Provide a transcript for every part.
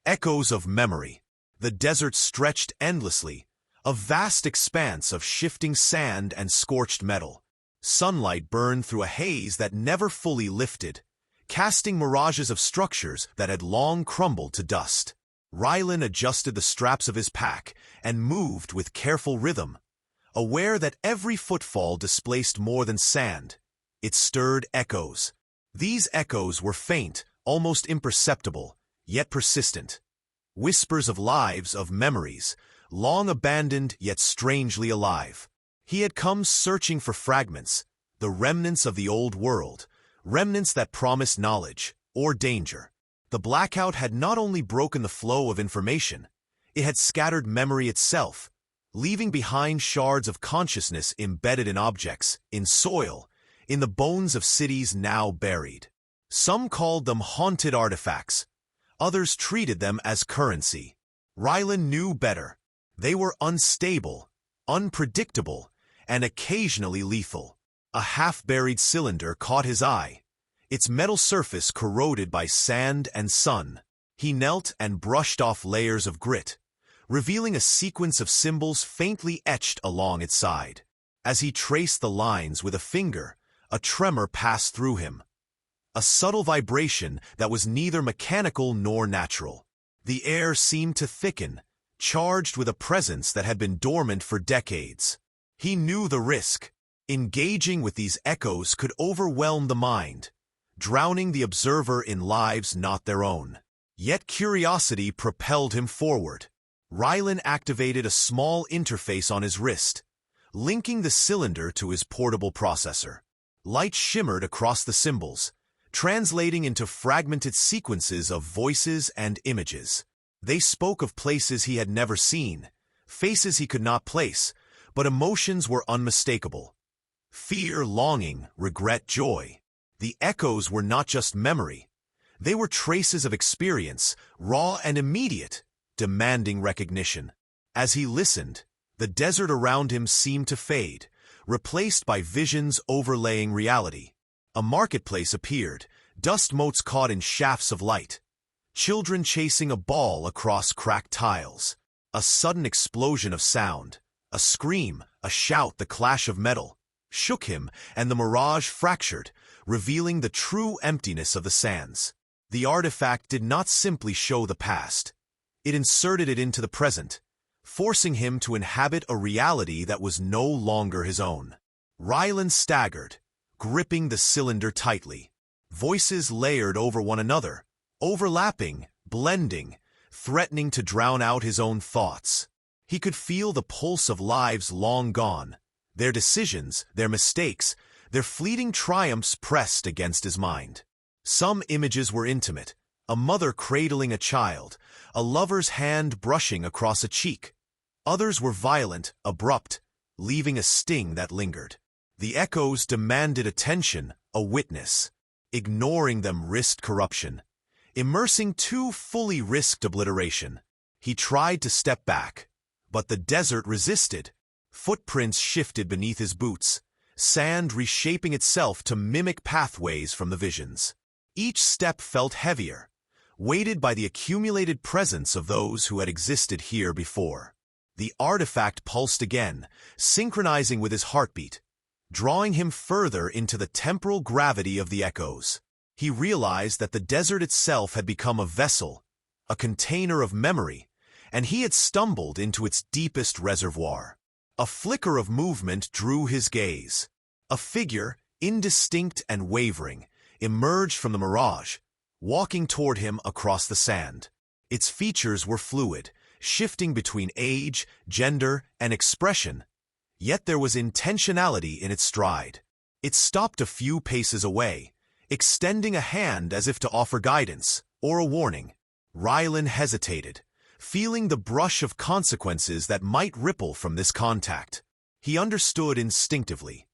Echoes of memory. The desert stretched endlessly, a vast expanse of shifting sand and scorched metal. Sunlight burned through a haze that never fully lifted, casting mirages of structures that had long crumbled to dust. Rylan adjusted the straps of his pack and moved with careful rhythm, aware that every footfall displaced more than sand. It stirred echoes. These echoes were faint, almost imperceptible, yet persistent. Whispers of lives, of memories, long abandoned yet strangely alive. He had come searching for fragments, the remnants of the old world, remnants that promised knowledge or danger. The blackout had not only broken the flow of information, it had scattered memory itself, leaving behind shards of consciousness embedded in objects, in soil, in the bones of cities now buried. Some called them haunted artifacts. Others treated them as currency. Rylan knew better. They were unstable, unpredictable, and occasionally lethal. A half-buried cylinder caught his eye, its metal surface corroded by sand and sun. He knelt and brushed off layers of grit, revealing a sequence of symbols faintly etched along its side. As he traced the lines with a finger, a tremor passed through him. A subtle vibration that was neither mechanical nor natural. The air seemed to thicken, charged with a presence that had been dormant for decades. He knew the risk. Engaging with these echoes could overwhelm the mind, drowning the observer in lives not their own. Yet curiosity propelled him forward. Rylan activated a small interface on his wrist, linking the cylinder to his portable processor. Light shimmered across the symbols, translating into fragmented sequences of voices and images. They spoke of places he had never seen, faces he could not place, but emotions were unmistakable. Fear, longing, regret, joy. The echoes were not just memory. They were traces of experience, raw and immediate, demanding recognition. As he listened, the desert around him seemed to fade, replaced by visions overlaying reality. A marketplace appeared, dust motes caught in shafts of light. Children chasing a ball across cracked tiles. A sudden explosion of sound. A scream, a shout, the clash of metal, shook him, and the mirage fractured, revealing the true emptiness of the sands. The artifact did not simply show the past. It inserted it into the present, forcing him to inhabit a reality that was no longer his own. Rylan staggered, gripping the cylinder tightly. Voices layered over one another, overlapping, blending, threatening to drown out his own thoughts. He could feel the pulse of lives long gone, their decisions, their mistakes, their fleeting triumphs pressed against his mind. Some images were intimate, a mother cradling a child, a lover's hand brushing across a cheek. Others were violent, abrupt, leaving a sting that lingered. The echoes demanded attention, a witness. Ignoring them risked corruption. Immersing too fully risked obliteration. He tried to step back, but the desert resisted. Footprints shifted beneath his boots, sand reshaping itself to mimic pathways from the visions. Each step felt heavier, weighted by the accumulated presence of those who had existed here before. The artifact pulsed again, synchronizing with his heartbeat, drawing him further into the temporal gravity of the echoes. He realized that the desert itself had become a vessel, a container of memory, and he had stumbled into its deepest reservoir. A flicker of movement drew his gaze. A figure, indistinct and wavering, emerged from the mirage, walking toward him across the sand. Its features were fluid, shifting between age, gender, and expression, yet there was intentionality in its stride. It stopped a few paces away, extending a hand as if to offer guidance or a warning. Rylan hesitated, feeling the brush of consequences that might ripple from this contact. He understood instinctively.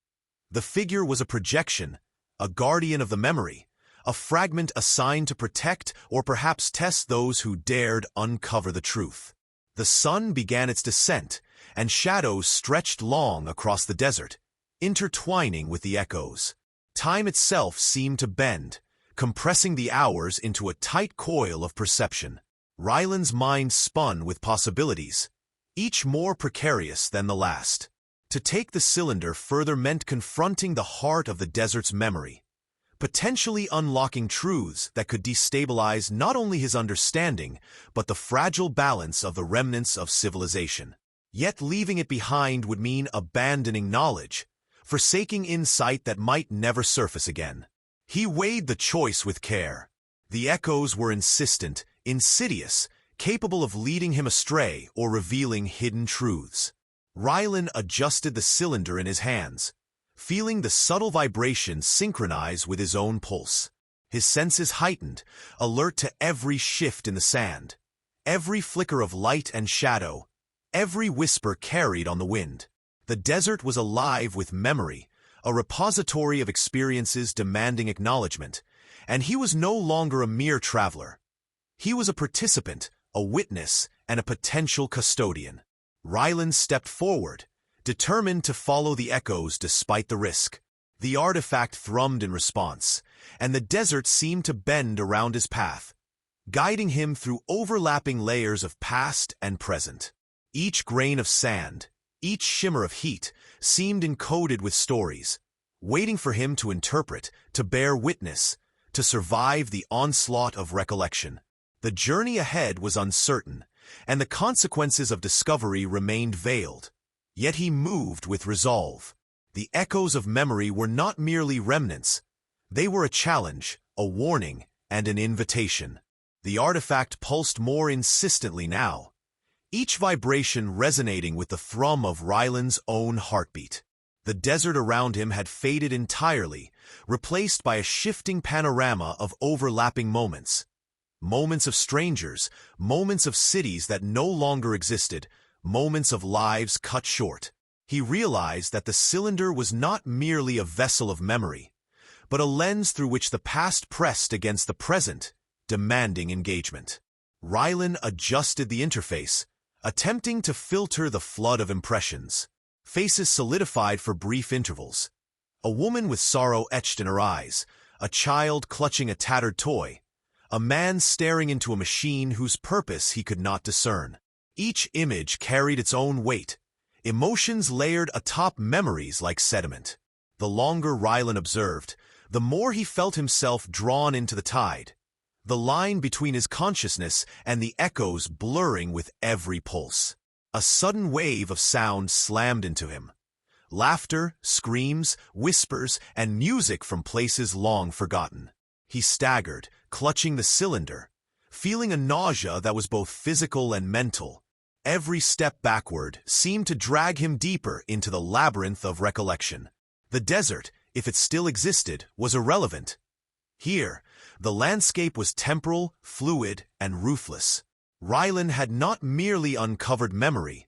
The figure was a projection, a guardian of the memory, a fragment assigned to protect or perhaps test those who dared uncover the truth. The sun began its descent, and shadows stretched long across the desert, intertwining with the echoes. Time itself seemed to bend, compressing the hours into a tight coil of perception. Ryland's mind spun with possibilities, each more precarious than the last. To take the cylinder further meant confronting the heart of the desert's memory, potentially unlocking truths that could destabilize not only his understanding, but the fragile balance of the remnants of civilization. Yet leaving it behind would mean abandoning knowledge, forsaking insight that might never surface again. He weighed the choice with care. The echoes were insistent, insidious, capable of leading him astray or revealing hidden truths. Ryland adjusted the cylinder in his hands, feeling the subtle vibration synchronize with his own pulse. His senses heightened, alert to every shift in the sand, every flicker of light and shadow, every whisper carried on the wind. The desert was alive with memory, a repository of experiences demanding acknowledgement, and he was no longer a mere traveler. He was a participant, a witness, and a potential custodian. Ryland stepped forward, determined to follow the echoes despite the risk. The artifact thrummed in response, and the desert seemed to bend around his path, guiding him through overlapping layers of past and present. Each grain of sand, each shimmer of heat, seemed encoded with stories, waiting for him to interpret, to bear witness, to survive the onslaught of recollection. The journey ahead was uncertain, and the consequences of discovery remained veiled. Yet he moved with resolve. The echoes of memory were not merely remnants. They were a challenge, a warning, and an invitation. The artifact pulsed more insistently now, each vibration resonating with the thrum of Ryland's own heartbeat. The desert around him had faded entirely, replaced by a shifting panorama of overlapping moments. Moments of strangers, moments of cities that no longer existed, moments of lives cut short. He realized that the cylinder was not merely a vessel of memory, but a lens through which the past pressed against the present, demanding engagement. Ryland adjusted the interface, attempting to filter the flood of impressions. Faces solidified for brief intervals. A woman with sorrow etched in her eyes, a child clutching a tattered toy, a man staring into a machine whose purpose he could not discern. Each image carried its own weight, emotions layered atop memories like sediment. The longer Ryland observed, the more he felt himself drawn into the tide, the line between his consciousness and the echoes blurring with every pulse. A sudden wave of sound slammed into him. Laughter, screams, whispers, and music from places long forgotten. He staggered, clutching the cylinder, feeling a nausea that was both physical and mental. Every step backward seemed to drag him deeper into the labyrinth of recollection. The desert, if it still existed, was irrelevant. Here, the landscape was temporal, fluid, and ruthless. Ryland had not merely uncovered memory.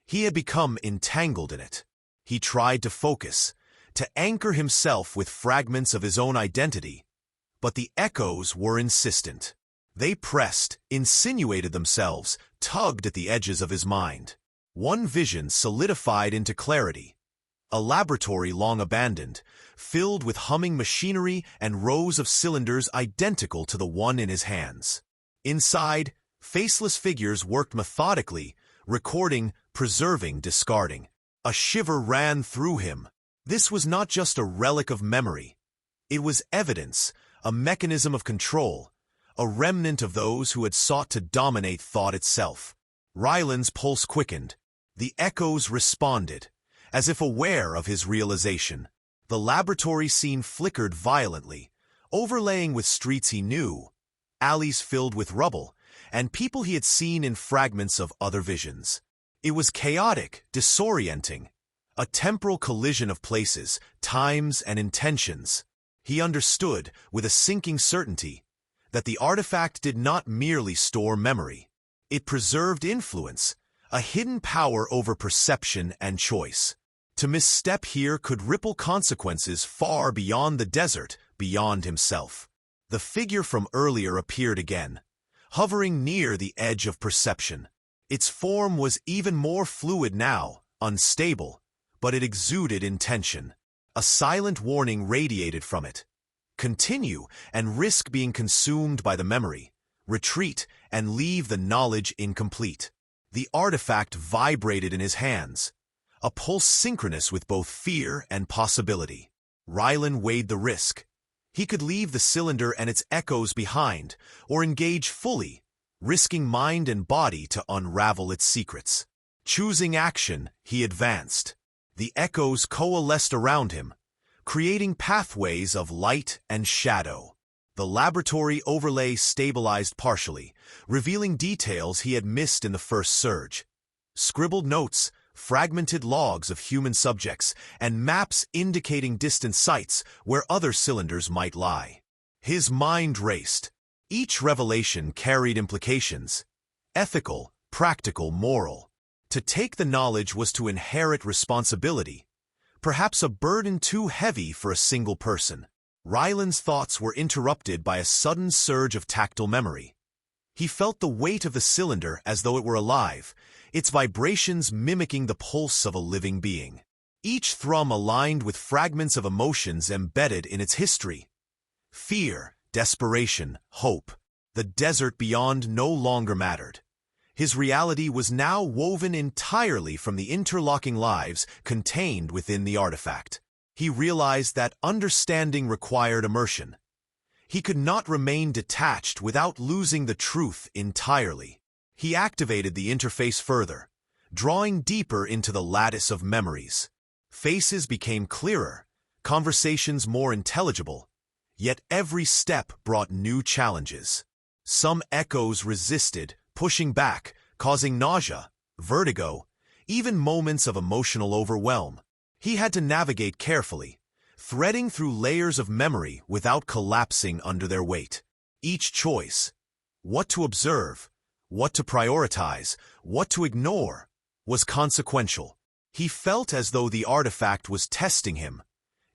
He had become entangled in it. He tried to focus, to anchor himself with fragments of his own identity, but the echoes were insistent. They pressed, insinuated themselves, tugged at the edges of his mind. One vision solidified into clarity. A laboratory long abandoned, filled with humming machinery and rows of cylinders identical to the one in his hands. Inside, faceless figures worked methodically, recording, preserving, discarding. A shiver ran through him. This was not just a relic of memory. It was evidence, a mechanism of control, a remnant of those who had sought to dominate thought itself. Ryland's pulse quickened. The echoes responded, as if aware of his realization. The laboratory scene flickered violently, overlaying with streets he knew, alleys filled with rubble, and people he had seen in fragments of other visions. It was chaotic, disorienting, a temporal collision of places, times, and intentions. He understood, with a sinking certainty, that the artifact did not merely store memory. It preserved influence, a hidden power over perception and choice. To misstep here could ripple consequences far beyond the desert, beyond himself. The figure from earlier appeared again, hovering near the edge of perception. Its form was even more fluid now, unstable, but it exuded intention. A silent warning radiated from it. Continue and risk being consumed by the memory. Retreat and leave the knowledge incomplete. The artifact vibrated in his hands, a pulse synchronous with both fear and possibility. Rylan weighed the risk. He could leave the cylinder and its echoes behind, or engage fully, risking mind and body to unravel its secrets. Choosing action, he advanced. The echoes coalesced around him, creating pathways of light and shadow. The laboratory overlay stabilized partially, revealing details he had missed in the first surge. Scribbled notes, fragmented logs of human subjects, and maps indicating distant sites where other cylinders might lie. His mind raced. Each revelation carried implications: ethical, practical, moral. To take the knowledge was to inherit responsibility, perhaps a burden too heavy for a single person. Rylan's thoughts were interrupted by a sudden surge of tactile memory. He felt the weight of the cylinder as though it were alive, its vibrations mimicking the pulse of a living being. Each thrum aligned with fragments of emotions embedded in its history: fear, desperation, hope. The desert beyond no longer mattered. His reality was now woven entirely from the interlocking lives contained within the artifact. He realized that understanding required immersion. He could not remain detached without losing the truth entirely. He activated the interface further, drawing deeper into the lattice of memories. Faces became clearer, conversations more intelligible, yet every step brought new challenges. Some echoes resisted, pushing back, causing nausea, vertigo, even moments of emotional overwhelm. He had to navigate carefully, threading through layers of memory without collapsing under their weight. Each choice, what to observe, what to prioritize, what to ignore, was consequential. He felt as though the artifact was testing him,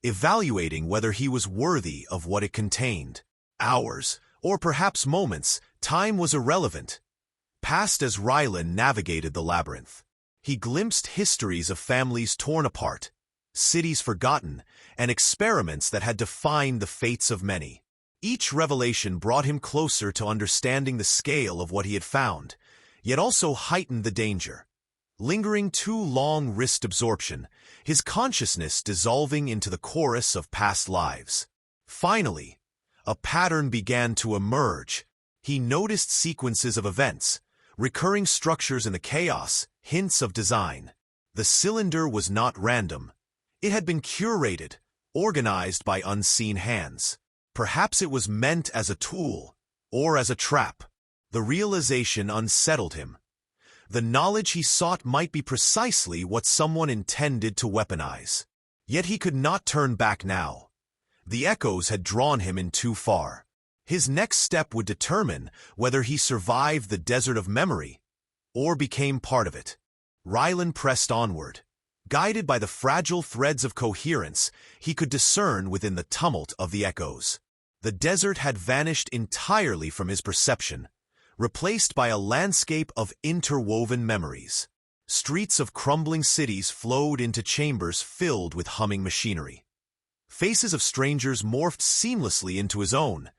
evaluating whether he was worthy of what it contained. Hours, or perhaps moments, time was irrelevant. Passed as Rylan navigated the labyrinth. He glimpsed histories of families torn apart, cities forgotten, and experiments that had defined the fates of many. Each revelation brought him closer to understanding the scale of what he had found, yet also heightened the danger. Lingering too long risked absorption, his consciousness dissolving into the chorus of past lives. Finally, a pattern began to emerge. He noticed sequences of events, recurring structures in the chaos, hints of design. The cylinder was not random. It had been curated, organized by unseen hands. Perhaps it was meant as a tool, or as a trap. The realization unsettled him. The knowledge he sought might be precisely what someone intended to weaponize. Yet he could not turn back now. The echoes had drawn him in too far. His next step would determine whether he survived the desert of memory or became part of it. Rylan pressed onward. Guided by the fragile threads of coherence he could discern within the tumult of the echoes. The desert had vanished entirely from his perception, replaced by a landscape of interwoven memories. Streets of crumbling cities flowed into chambers filled with humming machinery. Faces of strangers morphed seamlessly into his own,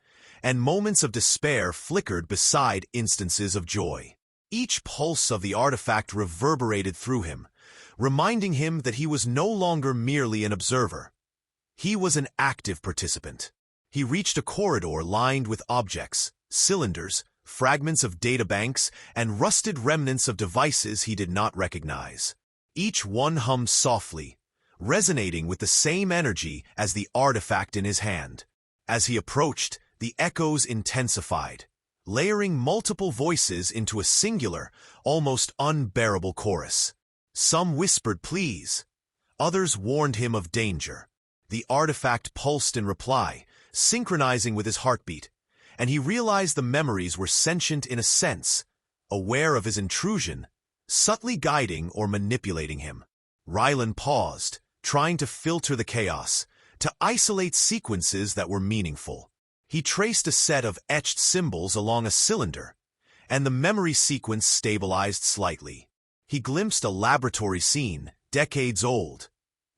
and moments of despair flickered beside instances of joy. Each pulse of the artifact reverberated through him, reminding him that he was no longer merely an observer. He was an active participant. He reached a corridor lined with objects, cylinders, fragments of databanks, and rusted remnants of devices he did not recognize. Each one hummed softly, resonating with the same energy as the artifact in his hand. As he approached, the echoes intensified, layering multiple voices into a singular, almost unbearable chorus. Some whispered pleas. Others warned him of danger. The artifact pulsed in reply, synchronizing with his heartbeat, and he realized the memories were sentient in a sense, aware of his intrusion, subtly guiding or manipulating him. Rylan paused, trying to filter the chaos, to isolate sequences that were meaningful. He traced a set of etched symbols along a cylinder, and the memory sequence stabilized slightly. He glimpsed a laboratory scene, decades old.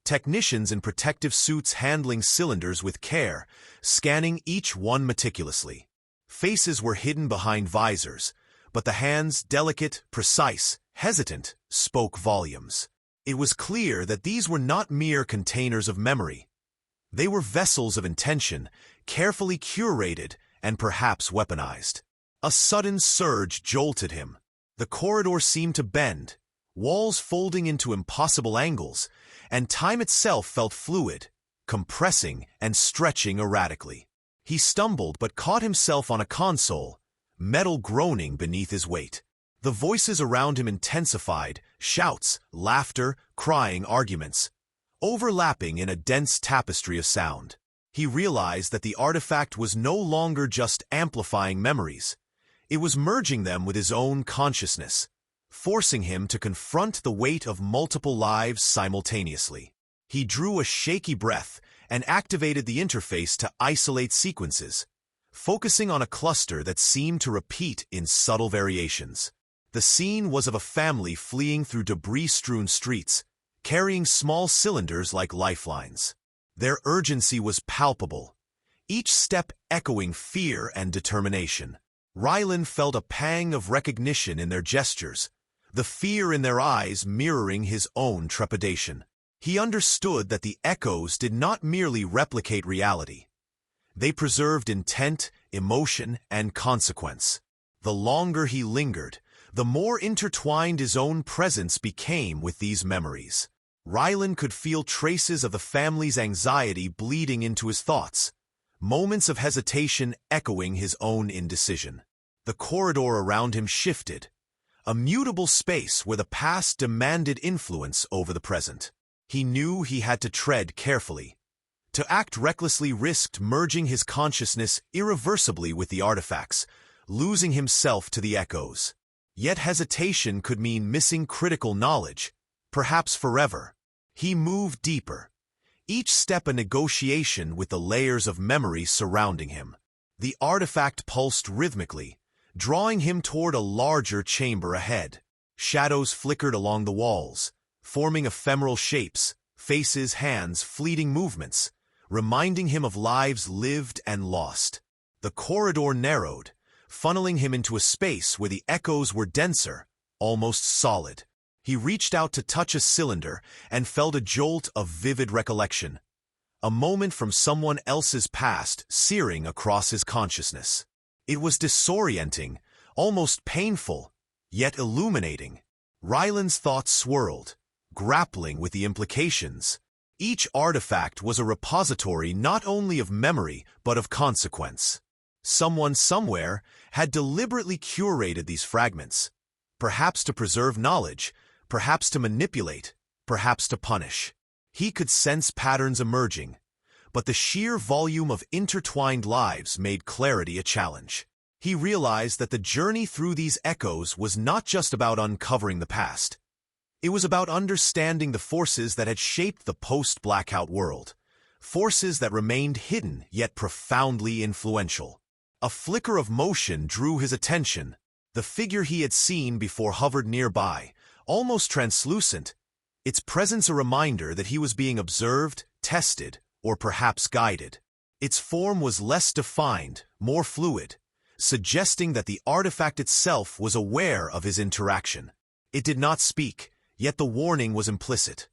Technicians in protective suits handling cylinders with care, scanning each one meticulously. Faces were hidden behind visors, but the hands, delicate, precise, hesitant, spoke volumes. It was clear that these were not mere containers of memory. They were vessels of intention, carefully curated and perhaps weaponized. A sudden surge jolted him. The corridor seemed to bend, walls folding into impossible angles, and time itself felt fluid, compressing and stretching erratically. He stumbled but caught himself on a console, metal groaning beneath his weight. The voices around him intensified, shouts, laughter, crying arguments, overlapping in a dense tapestry of sound. He realized that the artifact was no longer just amplifying memories. It was merging them with his own consciousness, forcing him to confront the weight of multiple lives simultaneously. He drew a shaky breath and activated the interface to isolate sequences, focusing on a cluster that seemed to repeat in subtle variations. The scene was of a family fleeing through debris-strewn streets, carrying small cylinders like lifelines. Their urgency was palpable, each step echoing fear and determination. Rylan felt a pang of recognition in their gestures, the fear in their eyes mirroring his own trepidation. He understood that the echoes did not merely replicate reality. They preserved intent, emotion, and consequence. The longer he lingered, the more intertwined his own presence became with these memories. Rylan could feel traces of the family's anxiety bleeding into his thoughts, moments of hesitation echoing his own indecision. The corridor around him shifted, a mutable space where the past demanded influence over the present. He knew he had to tread carefully. To act recklessly risked merging his consciousness irreversibly with the artifacts, losing himself to the echoes. Yet hesitation could mean missing critical knowledge, perhaps forever. He moved deeper, each step a negotiation with the layers of memory surrounding him. The artifact pulsed rhythmically, drawing him toward a larger chamber ahead. Shadows flickered along the walls, forming ephemeral shapes, faces, hands, fleeting movements, reminding him of lives lived and lost. The corridor narrowed, funneling him into a space where the echoes were denser, almost solid. He reached out to touch a cylinder and felt a jolt of vivid recollection, a moment from someone else's past searing across his consciousness. It was disorienting, almost painful, yet illuminating. Rylan's thoughts swirled, grappling with the implications. Each artifact was a repository not only of memory but of consequence. Someone somewhere had deliberately curated these fragments, perhaps to preserve knowledge, perhaps to manipulate, perhaps to punish. He could sense patterns emerging, but the sheer volume of intertwined lives made clarity a challenge. He realized that the journey through these echoes was not just about uncovering the past. It was about understanding the forces that had shaped the post-blackout world, forces that remained hidden yet profoundly influential. A flicker of motion drew his attention. The figure he had seen before hovered nearby, almost translucent, its presence a reminder that he was being observed, tested, or perhaps guided. Its form was less defined, more fluid, suggesting that the artifact itself was aware of his interaction. It did not speak, yet the warning was implicit.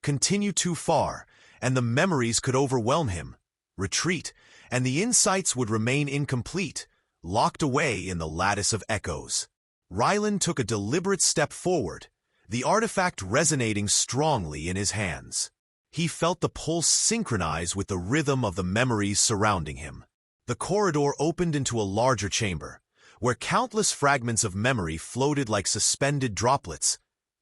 Continue too far, and the memories could overwhelm him. Retreat, and the insights would remain incomplete, locked away in the lattice of echoes. Rylan took a deliberate step forward, the artifact resonating strongly in his hands. He felt the pulse synchronize with the rhythm of the memories surrounding him. The corridor opened into a larger chamber, where countless fragments of memory floated like suspended droplets,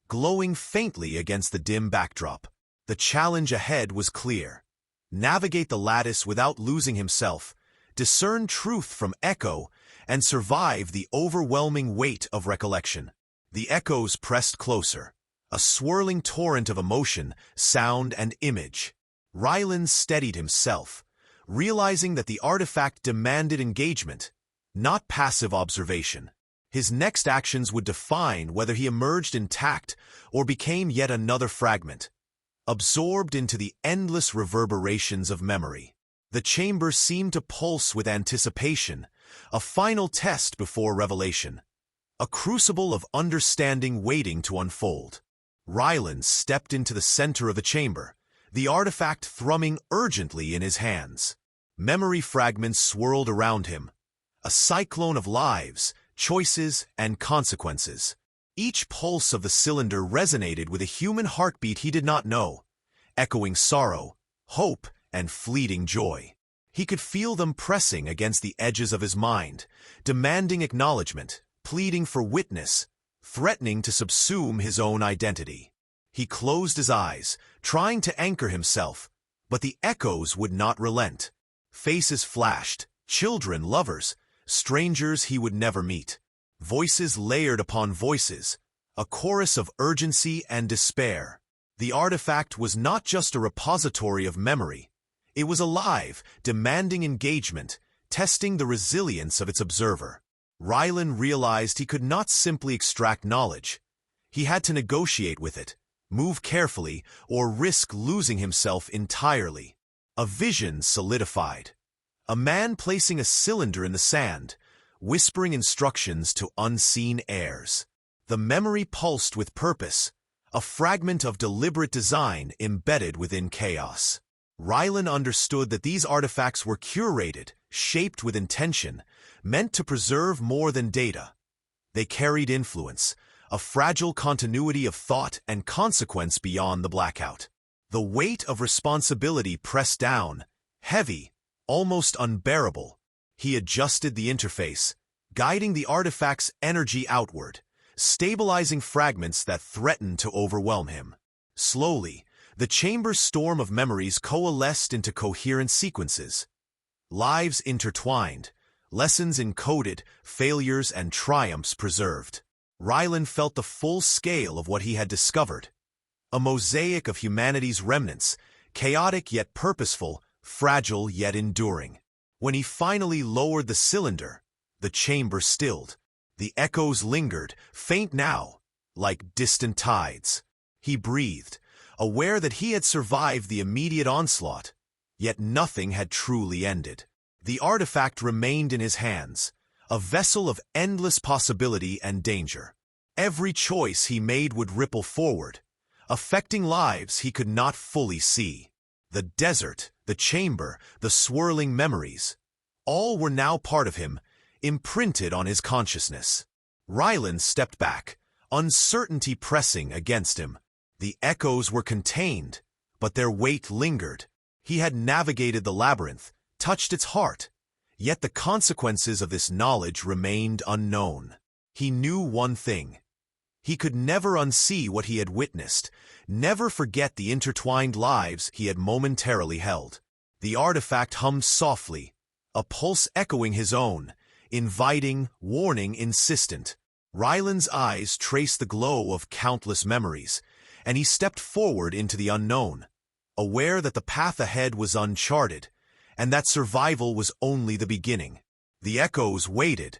glowing faintly against the dim backdrop. The challenge ahead was clear. Navigate the lattice without losing himself, discern truth from echo, and survive the overwhelming weight of recollection. The echoes pressed closer, a swirling torrent of emotion, sound, and image. Rylan steadied himself, realizing that the artifact demanded engagement, not passive observation. His next actions would define whether he emerged intact or became yet another fragment, absorbed into the endless reverberations of memory. The chamber seemed to pulse with anticipation, a final test before revelation. a crucible of understanding waiting to unfold. Ryland stepped into the center of the chamber, the artifact thrumming urgently in his hands. Memory fragments swirled around him, a cyclone of lives, choices, and consequences. Each pulse of the cylinder resonated with a human heartbeat he did not know, echoing sorrow, hope, and fleeting joy. He could feel them pressing against the edges of his mind, demanding acknowledgement, pleading for witness, threatening to subsume his own identity. He closed his eyes, trying to anchor himself, but the echoes would not relent. Faces flashed, children, lovers, strangers he would never meet. Voices layered upon voices, a chorus of urgency and despair. The artifact was not just a repository of memory. It was alive, demanding engagement, testing the resilience of its observer. Ryland realized he could not simply extract knowledge. He had to negotiate with it, move carefully, or risk losing himself entirely. A vision solidified. A man placing a cylinder in the sand, whispering instructions to unseen heirs. The memory pulsed with purpose, a fragment of deliberate design embedded within chaos. Ryland understood that these artifacts were curated, shaped with intention, meant to preserve more than data. They carried influence, a fragile continuity of thought and consequence beyond the blackout. The weight of responsibility pressed down, heavy, almost unbearable. He adjusted the interface, guiding the artifact's energy outward, stabilizing fragments that threatened to overwhelm him. Slowly, the chamber's storm of memories coalesced into coherent sequences. Lives intertwined, lessons encoded, failures and triumphs preserved. Ryland felt the full scale of what he had discovered. A mosaic of humanity's remnants, chaotic yet purposeful, fragile yet enduring. When he finally lowered the cylinder, the chamber stilled. The echoes lingered, faint now, like distant tides. He breathed, aware that he had survived the immediate onslaught, yet nothing had truly ended. The artifact remained in his hands, a vessel of endless possibility and danger. Every choice he made would ripple forward, affecting lives he could not fully see. The desert, the chamber, the swirling memories, all were now part of him, imprinted on his consciousness. Ryland stepped back, uncertainty pressing against him. The echoes were contained, but their weight lingered. He had navigated the labyrinth, touched its heart, yet the consequences of this knowledge remained unknown. He knew one thing. He could never unsee what he had witnessed, never forget the intertwined lives he had momentarily held. The artifact hummed softly, a pulse echoing his own, inviting, warning, insistent. Ryland's eyes traced the glow of countless memories, and he stepped forward into the unknown, aware that the path ahead was uncharted, and that survival was only the beginning. The echoes waited,